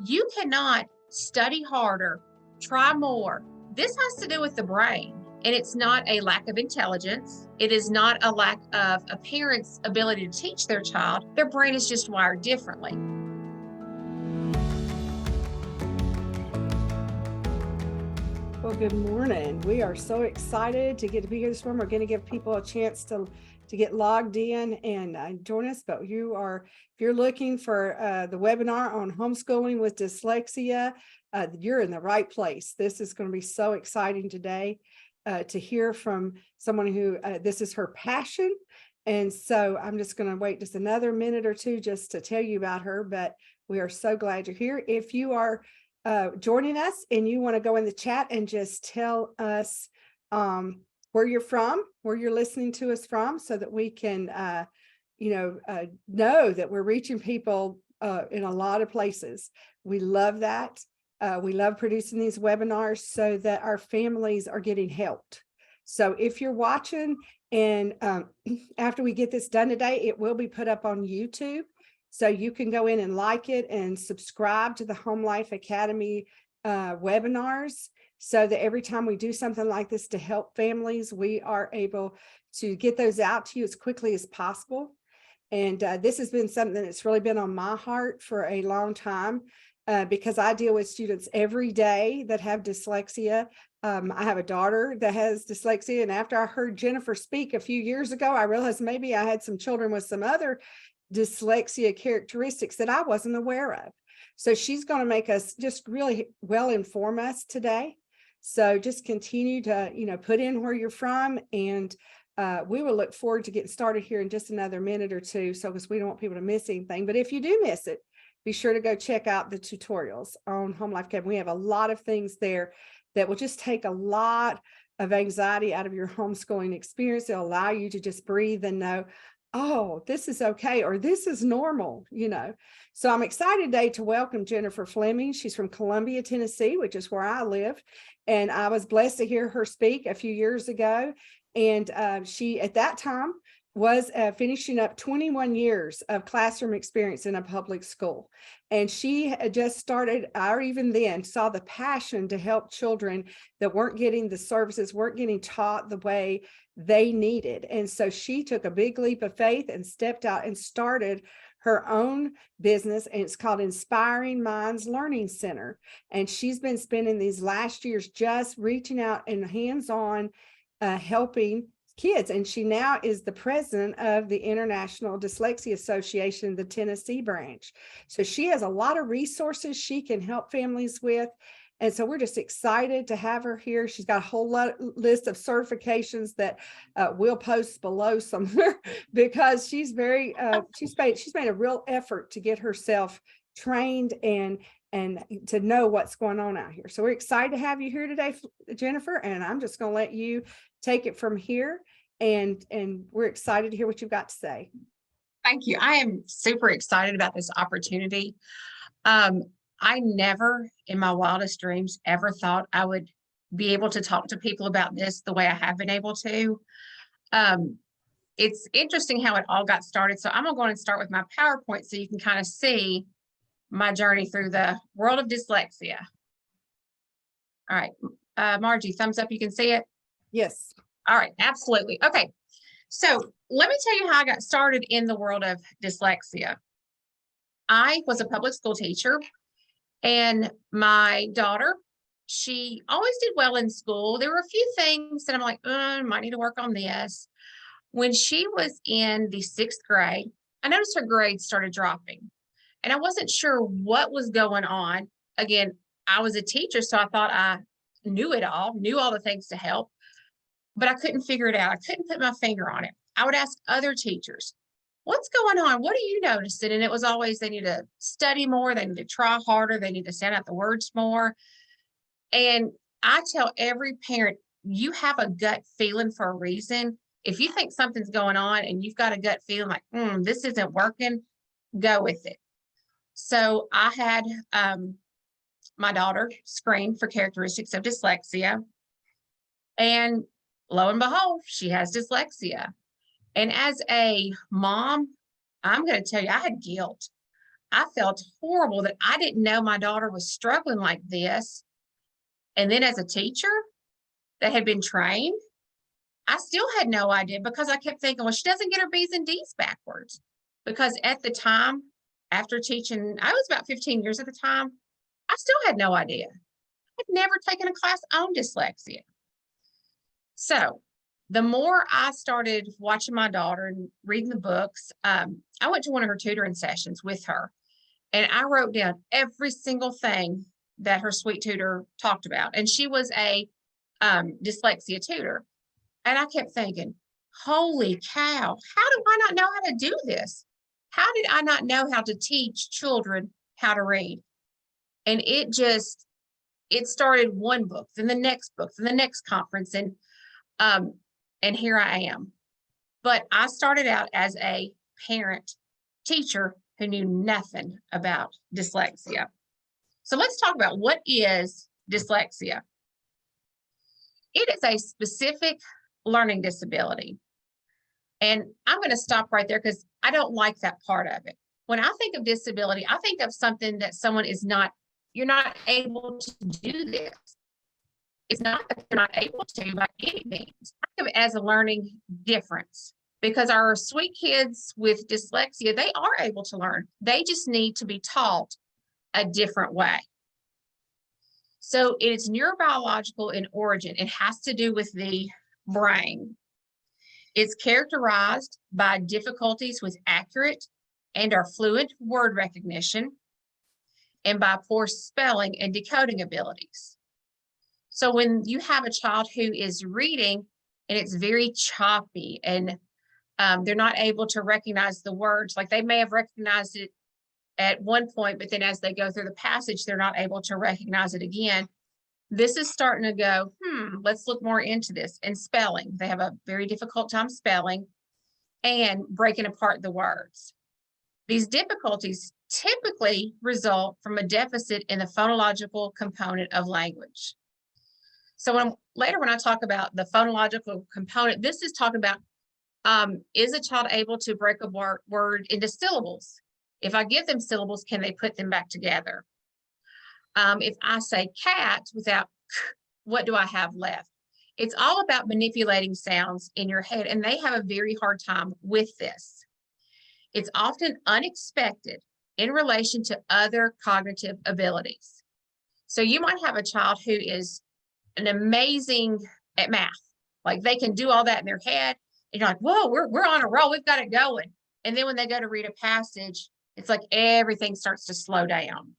You cannot study harder, try more. This has to do with the brain. And it's not a lack of intelligence. It is not a lack of a parent's ability to teach their child. Their brain is just wired differently. Well, good morning. We are so excited to get to be here this morning. We're going to give people a chance to get logged in and join us. But if you're looking for the webinar on homeschooling with dyslexia, you're in the right place. This is going to be so exciting today to hear from someone who this is her passion. And so I'm just going to wait just another minute or two just to tell you about her. But we are so glad you're here. If you are joining us and you want to go in the chat and just tell us where you're from, where you're listening to us from, so that we can know that we're reaching people in a lot of places. We love that. We love producing these webinars so that our families are getting helped. So if you're watching and after we get this done today, it will be put up on YouTube. So you can go in and like it and subscribe to the HomeLife Academy webinars, so that every time we do something like this to help families, we are able to get those out to you as quickly as possible. And this has been something that's really been on my heart for a long time because I deal with students every day that have dyslexia. I have a daughter that has dyslexia, and after I heard Jennifer speak a few years ago, I realized maybe I had some children with some other dyslexia characteristics that I wasn't aware of. So she's going to make us just really well inform us today. So just continue to, put in where you're from, and we will look forward to getting started here in just another minute or two. So because we don't want people to miss anything, but if you do miss it, be sure to go check out the tutorials on HomeLife Academy. We have a lot of things there that will just take a lot of anxiety out of your homeschooling experience. It'll allow you to just breathe and know, oh, this is okay, or this is normal, So I'm excited today to welcome Jennifer Fleming. She's from Columbia, Tennessee, which is where I live. And I was blessed to hear her speak a few years ago. And she, at that time, was finishing up 21 years of classroom experience in a public school. And she had just started, or even then, saw the passion to help children that weren't getting the services, weren't getting taught the way they needed. And so she took a big leap of faith and stepped out and started her own business, and it's called Inspiring Minds Learning Center. And she's been spending these last years just reaching out and hands-on helping kids. And she now is the president of the International Dyslexia Association, the Tennessee branch. So she has a lot of resources she can help families with. And so we're just excited to have her here. She's got a whole list of certifications that we'll post below somewhere because she's very, she's made a real effort to get herself trained and to know what's going on out here. So we're excited to have you here today, Jennifer, and I'm just going to let you take it from here. And we're excited to hear what you've got to say. Thank you. I am super excited about this opportunity. I never in my wildest dreams ever thought I would be able to talk to people about this the way I have been able to. It's interesting how it all got started. So I'm going to go and start with my PowerPoint so you can kind of see my journey through the world of dyslexia. All right, Margie, thumbs up, you can see it? Yes. All right, absolutely. Okay, so let me tell you how I got started in the world of dyslexia. I was a public school teacher, and my daughter, she always did well in school. There were a few things that I'm like, might need to work on this. When she was in the 6th grade, I noticed her grades started dropping, and I wasn't sure what was going on. Again, I was a teacher, so I thought I knew it all, knew all the things to help, but I couldn't figure it out. I couldn't put my finger on it. I would ask other teachers, what's going on? What are you noticing? And it was always, they need to study more. They need to try harder. They need to sound out the words more. And I tell every parent, you have a gut feeling for a reason. If you think something's going on and you've got a gut feeling like, this isn't working, go with it. So I had my daughter screened for characteristics of dyslexia. And lo and behold, she has dyslexia. And as a mom, I'm going to tell you, I had guilt. I felt horrible that I didn't know my daughter was struggling like this. And then as a teacher that had been trained, I still had no idea because I kept thinking, well, she doesn't get her B's and D's backwards. Because at the time, after teaching, I was about 15 years at the time, I still had no idea. I'd never taken a class on dyslexia. So the more I started watching my daughter and reading the books, I went to one of her tutoring sessions with her, and I wrote down every single thing that her sweet tutor talked about. And she was a dyslexia tutor. And I kept thinking, holy cow, how do I not know how to do this? How did I not know how to teach children how to read? And it started one book, then the next book, then the next conference, and here I am. But I started out as a parent teacher who knew nothing about dyslexia. So let's talk about what is dyslexia. It is a specific learning disability. And I'm going to stop right there because I don't like that part of it. When I think of disability, I think of something that someone is not, you're not able to do this. It's not that they're not able to by any means. Think of it as a learning difference, because our sweet kids with dyslexia, they are able to learn. They just need to be taught a different way. So it's neurobiological in origin. It has to do with the brain. It's characterized by difficulties with accurate and or fluent word recognition, and by poor spelling and decoding abilities. So when you have a child who is reading and it's very choppy and they're not able to recognize the words, like they may have recognized it at one point, but then as they go through the passage, they're not able to recognize it again. This is starting to go, let's look more into this. And spelling, they have a very difficult time spelling and breaking apart the words. These difficulties typically result from a deficit in the phonological component of language. So later when I talk about the phonological component, this is talking about, is a child able to break a word into syllables? If I give them syllables, can they put them back together? If I say cat without, what do I have left? It's all about manipulating sounds in your head, and they have a very hard time with this. It's often unexpected in relation to other cognitive abilities. So you might have a child who is an amazing at math, like they can do all that in their head, and you're like, whoa, we're on a roll, we've got it going. And then when they go to read a passage, it's like everything starts to slow down.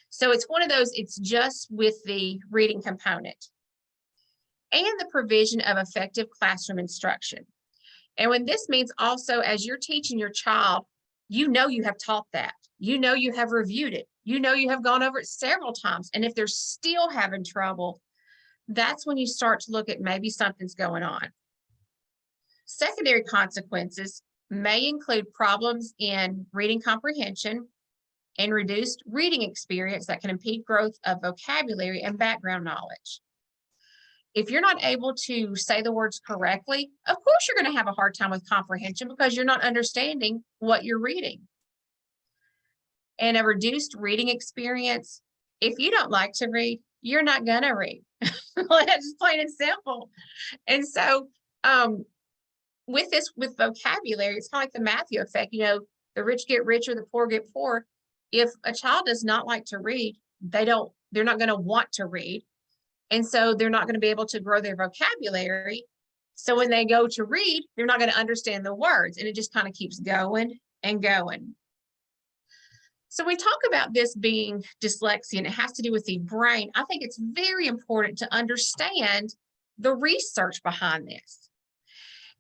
So it's one of those, it's just with the reading component and the provision of effective classroom instruction. And when this means also, as you're teaching your child, you know you have taught that, you know you have reviewed it, you know you have gone over it several times. And if they're still having trouble, that's when you start to look at maybe something's going on. Secondary consequences may include problems in reading comprehension and reduced reading experience that can impede growth of vocabulary and background knowledge. If you're not able to say the words correctly, of course you're going to have a hard time with comprehension because you're not understanding what you're reading. And a reduced reading experience, if you don't like to read, you're not going to read. That's plain and simple. And so with vocabulary, it's kind of like the Matthew effect. You know, the rich get richer, the poor get poor. If a child does not like to read, they're not going to want to read. And so they're not going to be able to grow their vocabulary. So when they go to read, they're not going to understand the words, and it just kind of keeps going and going. So we talk about this being dyslexia, and it has to do with the brain. I think it's very important to understand the research behind this.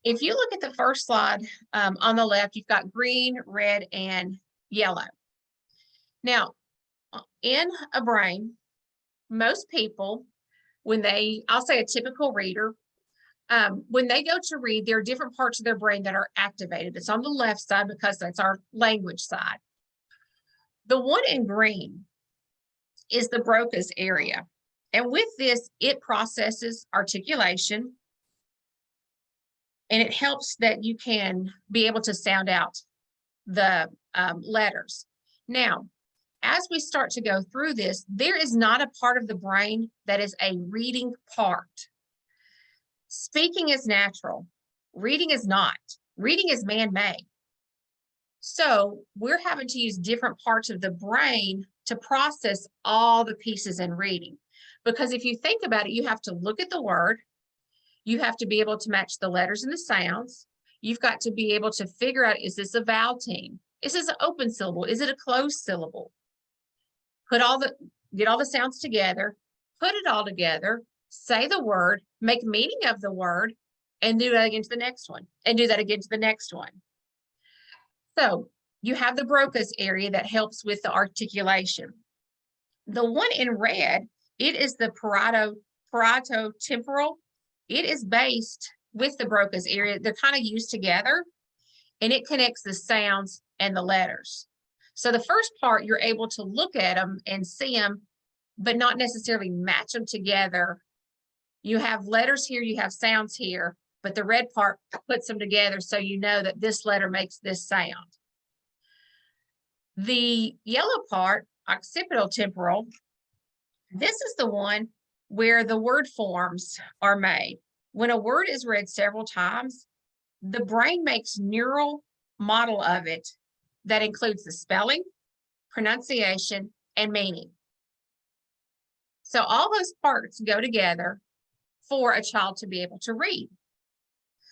If you look at the first slide on the left, you've got green, red, and yellow. Now, in a brain, most people, I'll say a typical reader, when they go to read, there are different parts of their brain that are activated. It's on the left side because that's our language side. The one in green is the Broca's area. And with this, it processes articulation, and it helps that you can be able to sound out the letters. Now, as we start to go through this, there is not a part of the brain that is a reading part. Speaking is natural. Reading is not. Reading is man-made. So we're having to use different parts of the brain to process all the pieces in reading. Because if you think about it, you have to look at the word. You have to be able to match the letters and the sounds. You've got to be able to figure out, is this a vowel team? Is this an open syllable? Is it a closed syllable? Get all the sounds together, put it all together, say the word, make meaning of the word, and do that again to the next one, and do that again to the next one. So you have the Broca's area that helps with the articulation. The one in red, it is the parieto-temporal. It is based with the Broca's area. They're kind of used together, and it connects the sounds and the letters. So the first part, you're able to look at them and see them, but not necessarily match them together. You have letters here, you have sounds here, but the red part puts them together so you know that this letter makes this sound. The yellow part, occipital-temporal, this is the one where the word forms are made. When a word is read several times, the brain makes neural model of it that includes the spelling, pronunciation, and meaning. So all those parts go together for a child to be able to read.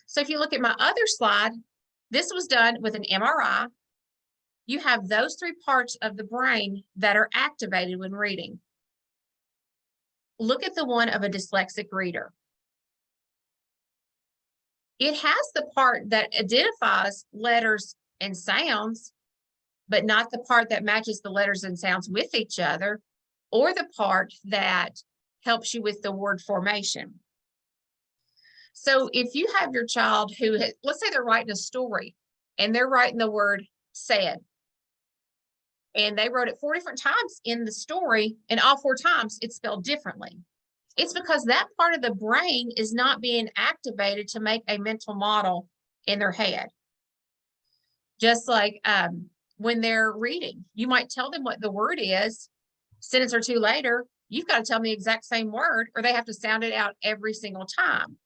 So if you look at my other slide, this was done with an MRI. You have those three parts of the brain that are activated when reading. Look at the one of a dyslexic reader. It has the part that identifies letters and sounds, but not the part that matches the letters and sounds with each other, or the part that helps you with the word formation. So if you have your child who, let's say they're writing a story and they're writing the word said, and they wrote it 4 different times in the story, and all 4 times it's spelled differently. It's because that part of the brain is not being activated to make a mental model in their head. Just like when they're reading, you might tell them what the word is, sentence or two later, you've got to tell them the exact same word, or they have to sound it out every single time.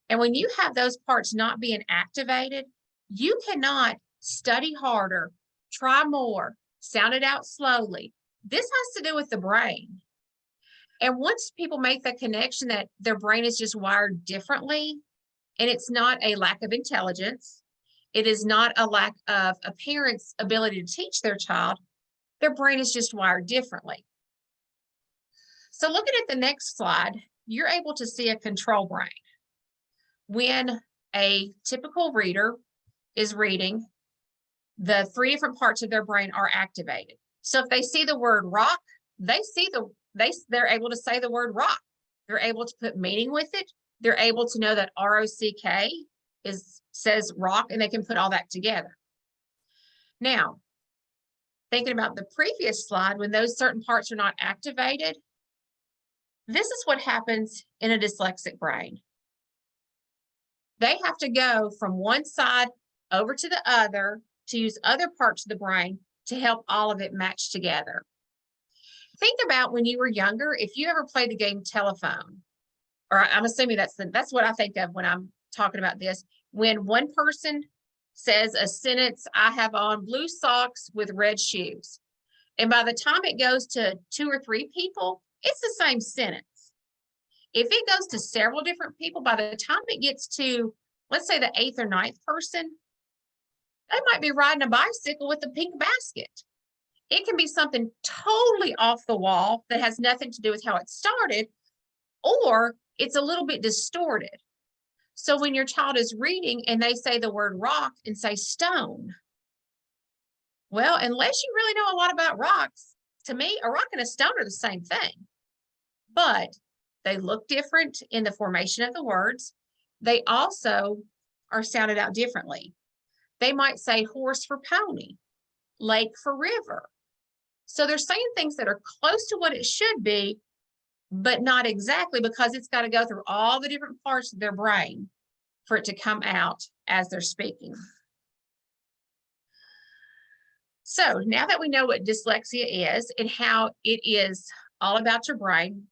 And when you have those parts not being activated, you cannot study harder, try more, sound it out slowly. This has to do with the brain. And once people make the connection that their brain is just wired differently, and it's not a lack of intelligence, it is not a lack of a parent's ability to teach their child, their brain is just wired differently. So looking at the next slide, you're able to see a control brain. When a typical reader is reading, the 3 different parts of their brain are activated. So if they see the word rock, they're able to say the word rock. They're able to put meaning with it. They're able to know that R-O-C-K says rock, and they can put all that together. Now, thinking about the previous slide, when those certain parts are not activated, this is what happens in a dyslexic brain. They have to go from one side over to the other to use other parts of the brain to help all of it match together. Think about when you were younger, if you ever played the game telephone, or I'm assuming that's what I think of when I'm talking about this. When one person says a sentence, I have on blue socks with red shoes. And by the time it goes to 2 or 3 people, it's the same sentence. If it goes to several different people, by the time it gets to, let's say, the 8th or 9th person, they might be riding a bicycle with a pink basket. It can be something totally off the wall that has nothing to do with how it started, or it's a little bit distorted. So when your child is reading and they say the word rock and say stone, well, unless you really know a lot about rocks, to me, a rock and a stone are the same thing. But they look different in the formation of the words. They also are sounded out differently. They might say horse for pony, lake for river. So they're saying things that are close to what it should be, but not exactly, because it's got to go through all the different parts of their brain for it to come out as they're speaking. So now that we know what dyslexia is and how it is all about your brain,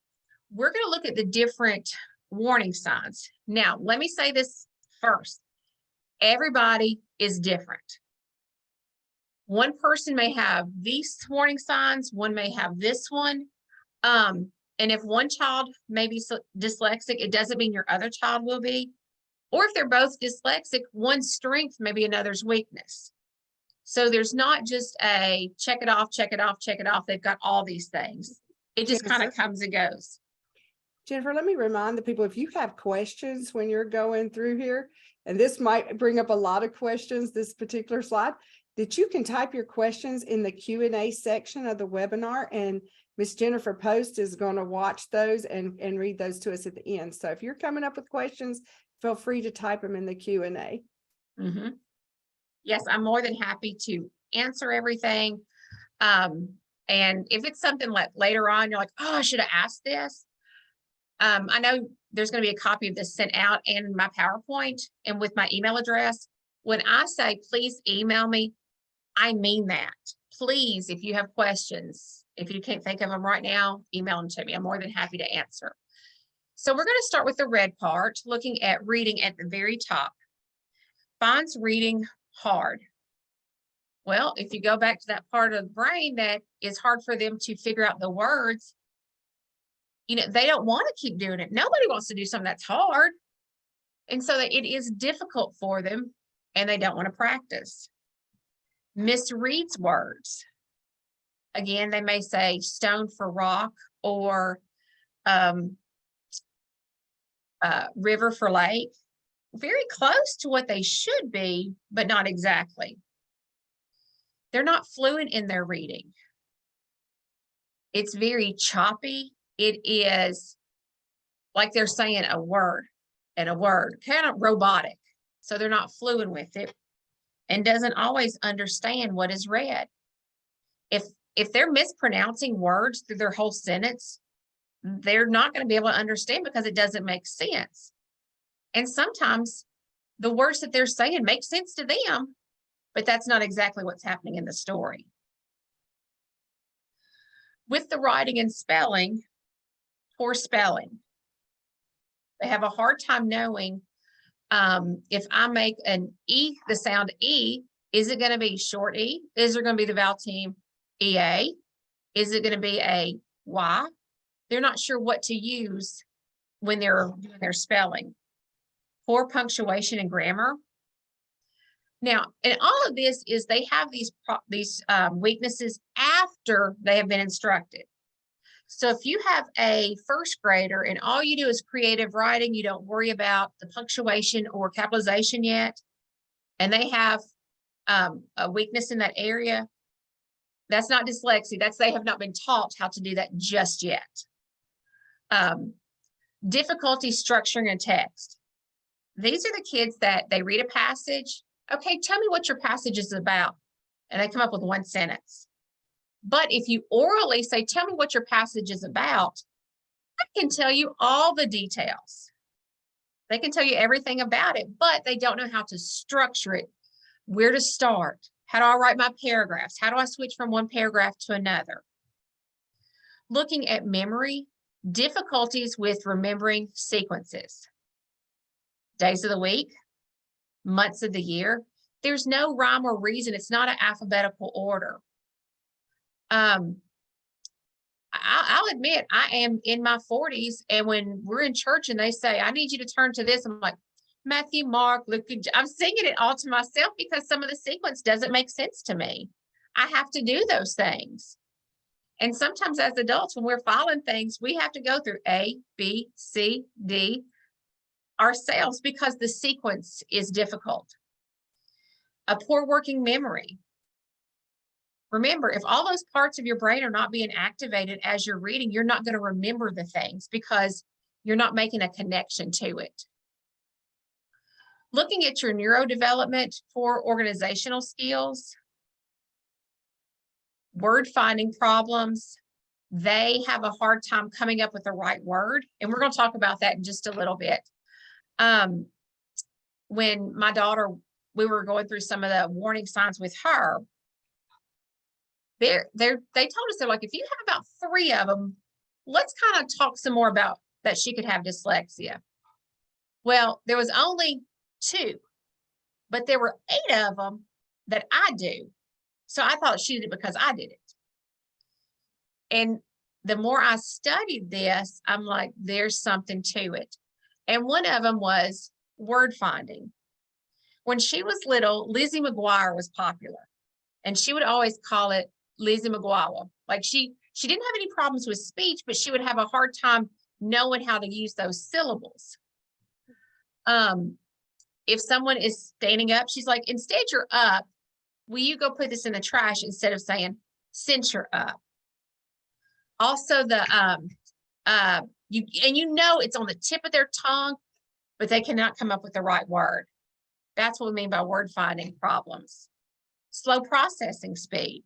we're going to look at the different warning signs. Now, let me say this first. Everybody is different. One person may have these warning signs, one may have this one. And if one child may be dyslexic, it doesn't mean your other child will be. Or if they're both dyslexic, one's strength may be another's weakness. So there's not just a check it off, check it off, check it off. They've got all these things. It just kind of comes and goes. Jennifer, let me remind the people, if you have questions when you're going through here, and this might bring up a lot of questions, this particular slide, that you can type your questions in the Q&A section of the webinar, and Miss Jennifer Post is going to watch those and read those to us at the end. So if you're coming up with questions, feel free to type them in the Q&A. Mm-hmm. Yes, I'm more than happy to answer everything. And if it's something like later on, you're like, oh, I should have asked this. I know there's going to be a copy of this sent out in my PowerPoint and with my email address. When I say, please email me, I mean that. Please, if you have questions, if you can't think of them right now, email them to me. I'm more than happy to answer. So we're going to start with the red part, looking at reading at the very top. Finds reading hard. Well, if you go back to that part of the brain that is hard for them to figure out the words, you know, they don't want to keep doing it. Nobody wants to do something that's hard. And so that it is difficult for them and they don't want to practice. Misreads words. Again, they may say stone for rock or river for lake. Very close to what they should be, but not exactly. They're not fluent in their reading. It's very choppy. It is like they're saying a word and a word, kind of robotic. So they're not fluent with it and doesn't always understand what is read. If they're mispronouncing words through their whole sentence, they're not going to be able to understand because it doesn't make sense. And sometimes the words that they're saying make sense to them, but that's not exactly what's happening in the story. With the writing and spelling, poor spelling. They have a hard time knowing if I make an E, the sound E, is it going to be short E? Is there going to be the vowel team EA? Is it going to be a Y? They're not sure what to use when they're doing their spelling. Poor punctuation and grammar. Now, and all of this is they have these weaknesses after they have been instructed. So if you have a first grader and all you do is creative writing, you don't worry about the punctuation or capitalization yet, and they have a weakness in that area, that's not dyslexia. That's they have not been taught how to do that just yet. Difficulty structuring a text. These are the kids that they read a passage. Okay, tell me what your passage is about. And they come up with one sentence. But if you orally say, tell me what your passage is about, I can tell you all the details. They can tell you everything about it, but they don't know how to structure it, where to start. How do I write my paragraphs? How do I switch from one paragraph to another? Looking at memory, difficulties with remembering sequences. Days of the week, months of the year. There's no rhyme or reason. It's not an alphabetical order. I'll admit I am in my 40s, and when we're in church and they say, I need you to turn to this, I'm like, Matthew, Mark, Luke, I'm singing it all to myself because some of the sequence doesn't make sense to me. I have to do those things. And sometimes as adults, when we're following things, we have to go through A, B, C, D ourselves because the sequence is difficult. A poor working memory. Remember, if all those parts of your brain are not being activated as you're reading, you're not going to remember the things because you're not making a connection to it. Looking at your neurodevelopment for organizational skills, word finding problems, they have a hard time coming up with the right word. And we're going to talk about that in just a little bit. When my daughter, we were going through some of the warning signs with her, they told us, they're like, if you have about 3 of them, let's kind of talk some more about that she could have dyslexia. Well, there was only 2, but there were 8 of them that I do. So I thought she did it because I did it. And the more I studied this, I'm like, there's something to it. And one of them was word finding. When she was little, Lizzie McGuire was popular, and she would always call it Lizzie McGuire. Like she didn't have any problems with speech, but she would have a hard time knowing how to use those syllables. If someone is standing up, she's like, instead you're up, will you go put this in the trash instead of saying, since you're up. Also the, you know, it's on the tip of their tongue, but they cannot come up with the right word. That's what we mean by word finding problems. Slow processing speed.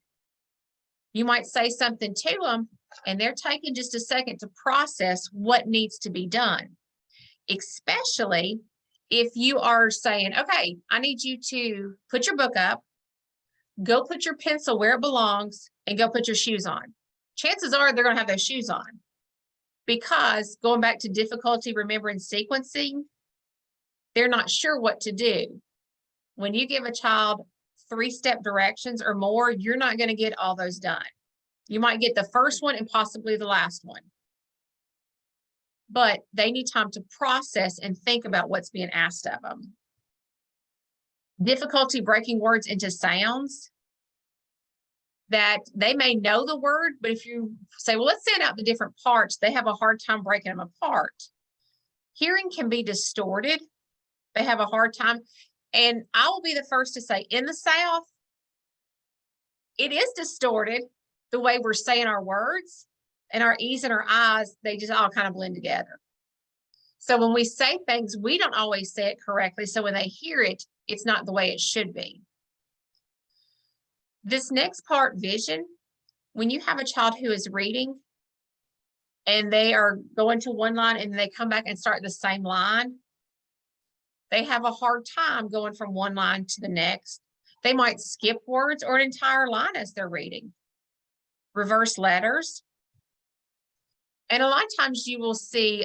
You might say something to them and they're taking just a second to process what needs to be done. Especially if you are saying, okay, I need you to put your book up, go put your pencil where it belongs, and go put your shoes on. Chances are they're going to have those shoes on, because going back to difficulty remembering sequencing, they're not sure what to do. When you give a child 3-step directions or more, you're not going to get all those done. You might get the first one and possibly the last one. But they need time to process and think about what's being asked of them. Difficulty breaking words into sounds that they may know the word, but if you say, well, let's send out the different parts, they have a hard time breaking them apart. Hearing can be distorted. They have a hard time. And I will be the first to say, in the South, it is distorted the way we're saying our words, and our E's and our I's, they just all kind of blend together. So when we say things, we don't always say it correctly. So when they hear it, it's not the way it should be. This next part, vision, when you have a child who is reading and they are going to one line and they come back and start the same line, they have a hard time going from one line to the next. They might skip words or an entire line as they're reading. Reverse letters. And a lot of times you will see,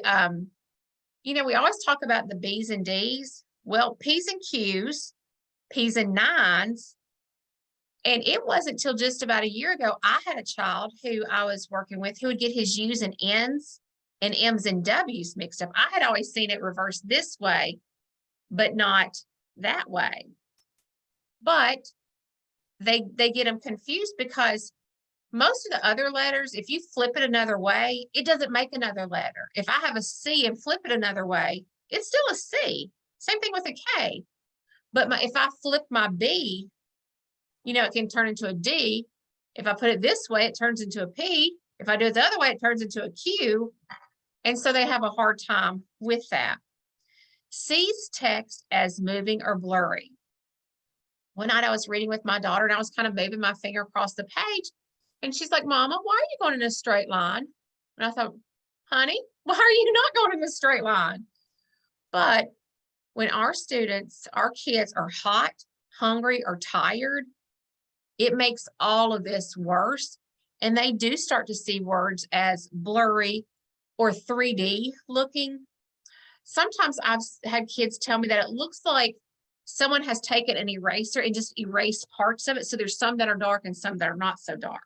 you know, we always talk about the B's and D's. Well, P's and Q's, P's and nines. And it wasn't till just about a year ago, I had a child who I was working with who would get his U's and N's and M's and W's mixed up. I had always seen it reversed this way, but not that way. But they get them confused because most of the other letters, if you flip it another way, it doesn't make another letter. If I have a C and flip it another way, it's still a C. Same thing with a K. But if I flip my B, you know, it can turn into a D. If I put it this way, it turns into a P. If I do it the other way, it turns into a Q. And so they have a hard time with that. Sees text as moving or blurry. One night I was reading with my daughter and I was kind of moving my finger across the page. And she's like, Mama, why are you going in a straight line? And I thought, honey, why are you not going in a straight line? But when our students, our kids are hot, hungry, or tired, it makes all of this worse. And they do start to see words as blurry or 3D looking. Sometimes I've had kids tell me that it looks like someone has taken an eraser and just erased parts of it. So there's some that are dark and some that are not so dark.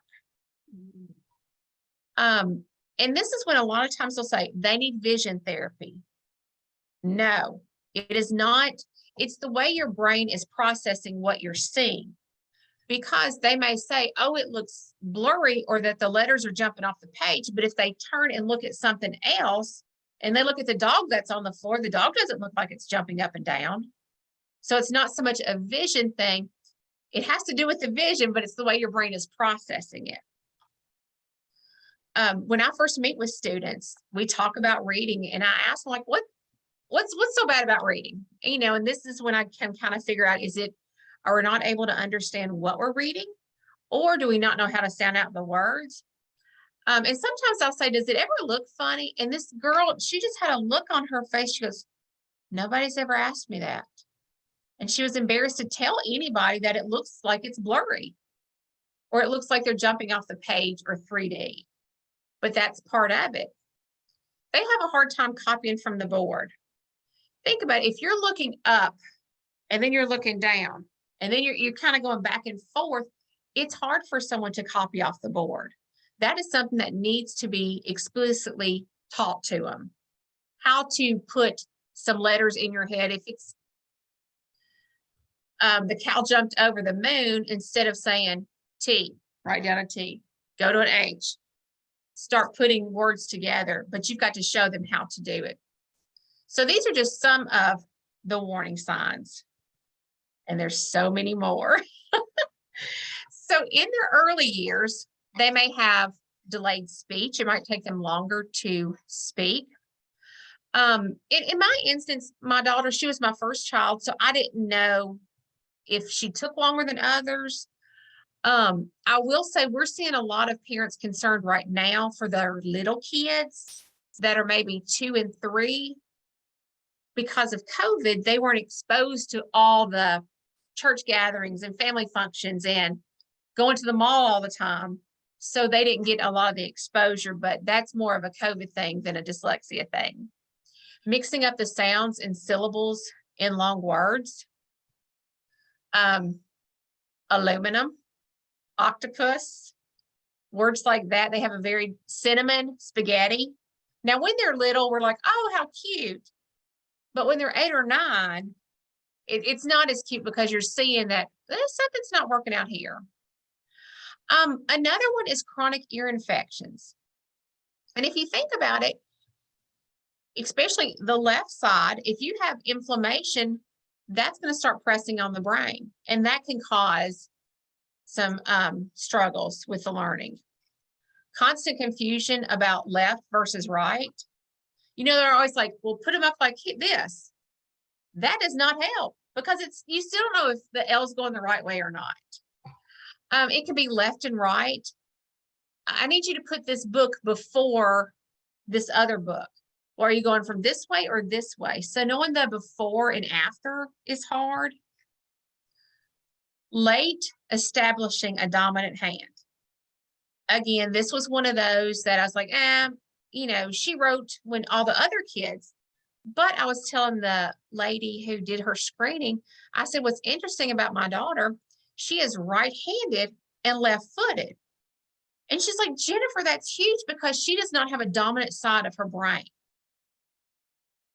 And this is when a lot of times they'll say they need vision therapy. No, it is not. It's the way your brain is processing what you're seeing, because they may say, oh, it looks blurry, or that the letters are jumping off the page. But if they turn and look at something else and they look at the dog that's on the floor, the dog doesn't look like it's jumping up and down. So it's not so much a vision thing. It has to do with the vision, but it's the way your brain is processing it. When I first meet with students, we talk about reading, and I ask them, like, what's so bad about reading? You know, and this is when I can kind of figure out, are we not able to understand what we're reading, or do we not know how to sound out the words? And sometimes I'll say, does it ever look funny? And this girl, she just had a look on her face. She goes, nobody's ever asked me that. And she was embarrassed to tell anybody that it looks like it's blurry. or it looks like they're jumping off the page or 3D, but that's part of it. They have a hard time copying from the board. Think about it. If you're looking up and then you're looking down and then you're kind of going back and forth, it's hard for someone to copy off the board. That is something that needs to be explicitly taught to them. How to put some letters in your head. If it's the cow jumped over the moon, instead of saying T, write down a T, go to an H, start putting words together, but you've got to show them how to do it. So these are just some of the warning signs, and there's so many more. So in their early years, they may have delayed speech. It might take them longer to speak. In my instance, my daughter, she was my first child, so I didn't know if she took longer than others. I will say we're seeing a lot of parents concerned right now for their little kids that are maybe 2 and 3. Because of COVID, they weren't exposed to all the church gatherings and family functions and going to the mall all the time. So they didn't get a lot of the exposure, but that's more of a COVID thing than a dyslexia thing. Mixing up the sounds and syllables in long words. Aluminum, octopus, words like that. They have a very cinnamon, spaghetti. Now, when they're little, we're like, oh, how cute. But when they're 8 or 9, it's not as cute because you're seeing that something's not working out here. Another one is chronic ear infections. And if you think about it, especially the left side, if you have inflammation, that's going to start pressing on the brain, and that can cause some struggles with the learning. Constant confusion about left versus right. You know, they're always like, well, put them up like this. That does not help because you still don't know if the L is going the right way or not. It can be left and right. I need you to put this book before this other book. Or are you going from this way or this way? So knowing the before and after is hard. Late establishing a dominant hand. Again, this was one of those that I was like, you know, she wrote when all the other kids, but I was telling the lady who did her screening, I said, what's interesting about my daughter, she is right-handed and left-footed. And she's like, Jennifer, that's huge because she does not have a dominant side of her brain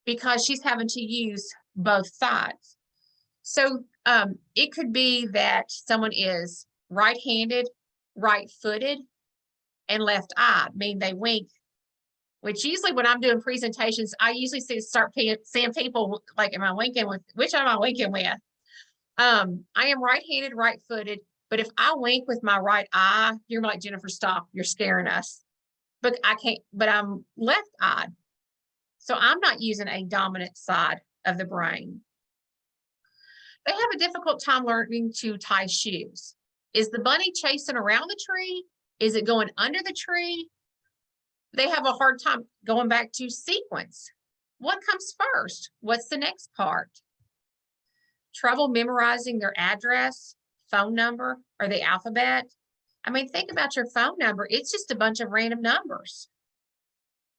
because she's having to use both sides. So it could be that someone is right-handed, right-footed, and left-eyed, meaning they wink, which usually when I'm doing presentations, I usually start seeing people like, am I winking with, which am I winking with? I am right-handed, right-footed, but if I wink with my right eye, you're like, Jennifer, stop, you're scaring us. But I can't, but I'm left-eyed. So I'm not using a dominant side of the brain. They have a difficult time learning to tie shoes. Is the bunny chasing around the tree? Is it going under the tree? They have a hard time going back to sequence. What comes first? What's the next part? Trouble memorizing their address, phone number, or the alphabet. I mean, think about your phone number. It's just a bunch of random numbers.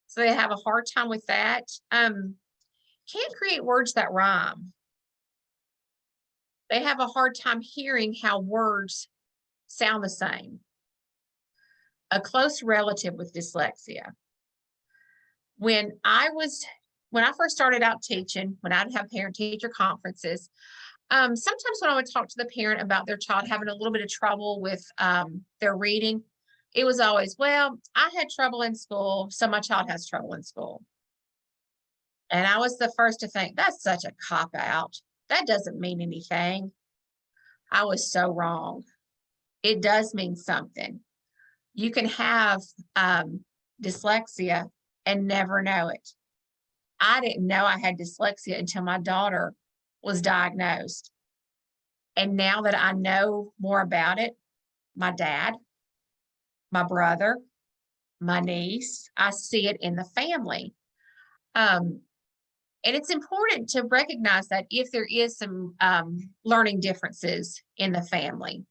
So they have a hard time with that. Can't create words that rhyme. They have a hard time hearing how words sound the same. A close relative with dyslexia. When I first started out teaching, when I'd have parent-teacher conferences, sometimes when I would talk to the parent about their child having a little bit of trouble with their reading, it was always, well, I had trouble in school, so my child has trouble in school. And I was the first to think, that's such a cop-out. That doesn't mean anything. I was so wrong. It does mean something. You can have dyslexia and never know it. I didn't know I had dyslexia until my daughter was diagnosed. And now that I know more about it, my dad, my brother, my niece, I see it in the family. And it's important to recognize that if there is some learning differences in the family.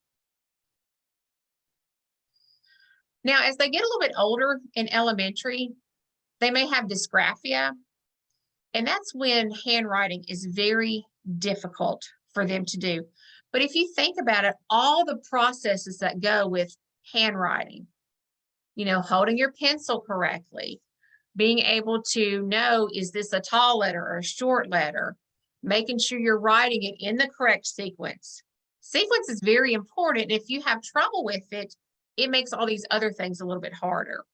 Now, as they get a little bit older in elementary, they may have dysgraphia, and that's when handwriting is very difficult for them to do. But if you think about it, all the processes that go with handwriting, holding your pencil correctly, being able to know, is this a tall letter or a short letter, making sure you're writing it in the correct sequence. Sequence is very important. If you have trouble with it, it makes all these other things a little bit harder.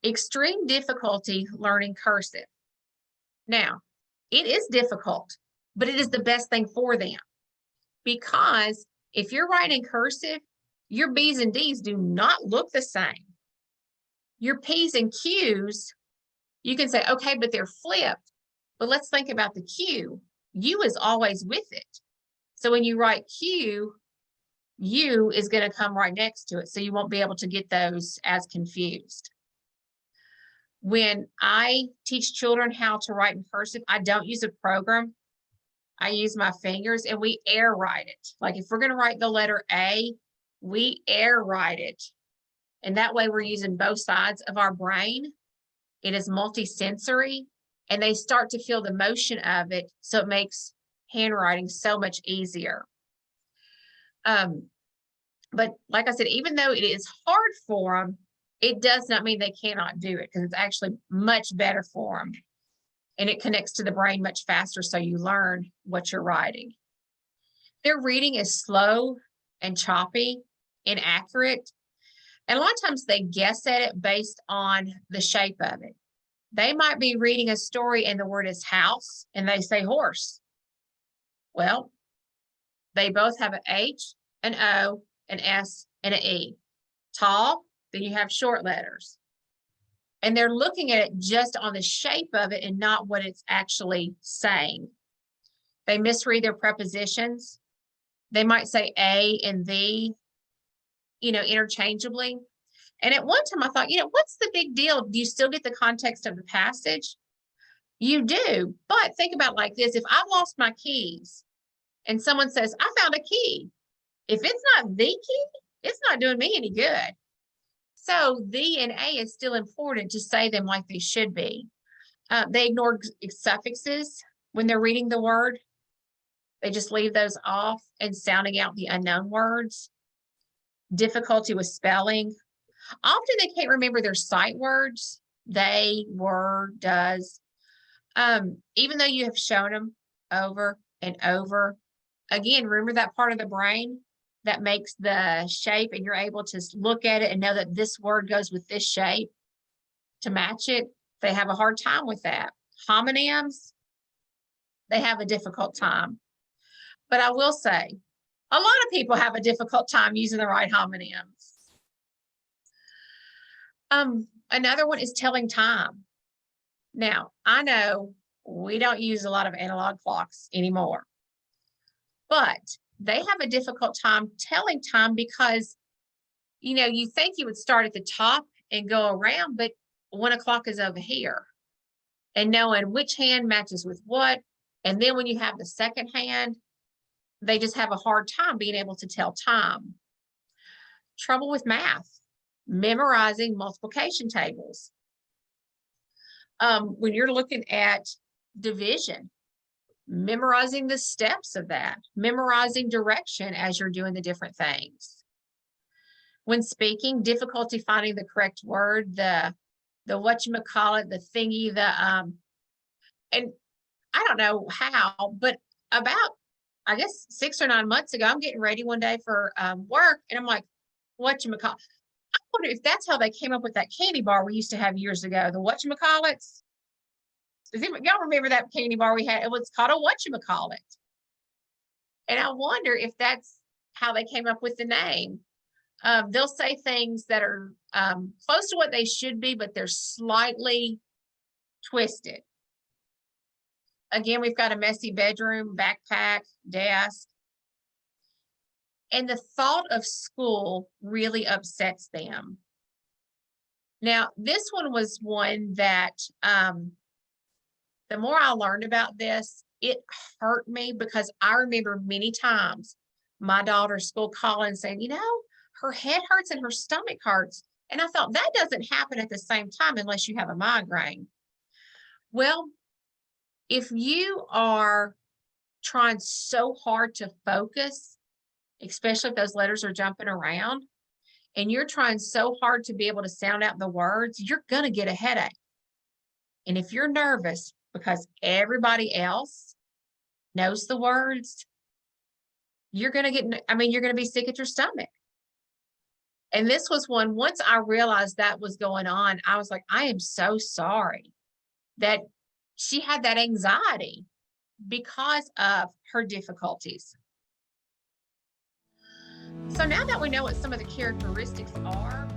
Extreme difficulty learning cursive. Now, it is difficult, but it is the best thing for them, because if you're writing cursive, your B's and D's do not look the same. Your P's and Q's, you can say, okay, but they're flipped. But let's think about the Q. U is always with it. So when you write Q, U is going to come right next to it. So you won't be able to get those as confused. When I teach children how to write in cursive, I don't use a program. I use my fingers, and we air write it. Like if we're going to write the letter A, we air write it. And that way we're using both sides of our brain. It is multisensory, and they start to feel the motion of it. So it makes handwriting so much easier. But like I said, even though it is hard for them, it does not mean they cannot do it, because it's actually much better for them. And it connects to the brain much faster, so you learn what you're writing. Their reading is slow and choppy, inaccurate. And a lot of times they guess at it based on the shape of it. They might be reading a story and the word is house, and they say horse. Well, they both have an H, an O, an S, and an E. Tall, then you have short letters. And they're looking at it just on the shape of it and not what it's actually saying. They misread their prepositions. They might say a and the, interchangeably. And at one time I thought, what's the big deal? Do you still get the context of the passage? You do. But think about it like this. If I've lost my keys and someone says, I found a key, if it's not the key, it's not doing me any good. So the and a is still important to say them like they should be. They ignore suffixes when they're reading the word. They just leave those off and sounding out the unknown words. Difficulty with spelling. Often they can't remember their sight words. They, were, does. Even though you have shown them over and over. Again, remember that part of the brain that makes the shape, and you're able to look at it and know that this word goes with this shape to match it. They have a hard time with that. Homonyms, they have a difficult time. But I will say, a lot of people have a difficult time using the right homonyms. Another one is telling time. Now, I know we don't use a lot of analog clocks anymore, but they have a difficult time telling time because, you think you would start at the top and go around, but 1 o'clock is over here. And knowing which hand matches with what. And then when you have the second hand, they just have a hard time being able to tell time. Trouble with math, memorizing multiplication tables. When you're looking at division, memorizing the steps of that, memorizing direction as you're doing the different things. When speaking, difficulty finding the correct word, the whatchamacallit, the thingy, and I don't know how, but about, I guess 6 or 9 months ago, I'm getting ready one day for work, and I'm like, whatchamacallit. I wonder if that's how they came up with that candy bar we used to have years ago, the whatchamacallits. Y'all remember that candy bar we had? It was called a whatchamacallit. And I wonder if that's how they came up with the name. They'll say things that are close to what they should be, but they're slightly twisted. Again, we've got a messy bedroom, backpack, desk. And the thought of school really upsets them. Now, this one was one that the more I learned about this, it hurt me, because I remember many times my daughter's school calling saying, her head hurts and her stomach hurts. And I thought that doesn't happen at the same time unless you have a migraine. Well, if you are trying so hard to focus, especially if those letters are jumping around, and you're trying so hard to be able to sound out the words, you're going to get a headache. And if you're nervous because everybody else knows the words, you're going to you're going to be sick at your stomach. And this was one, once I realized that was going on, I was like, I am so sorry that she had that anxiety because of her difficulties. So now that we know what some of the characteristics are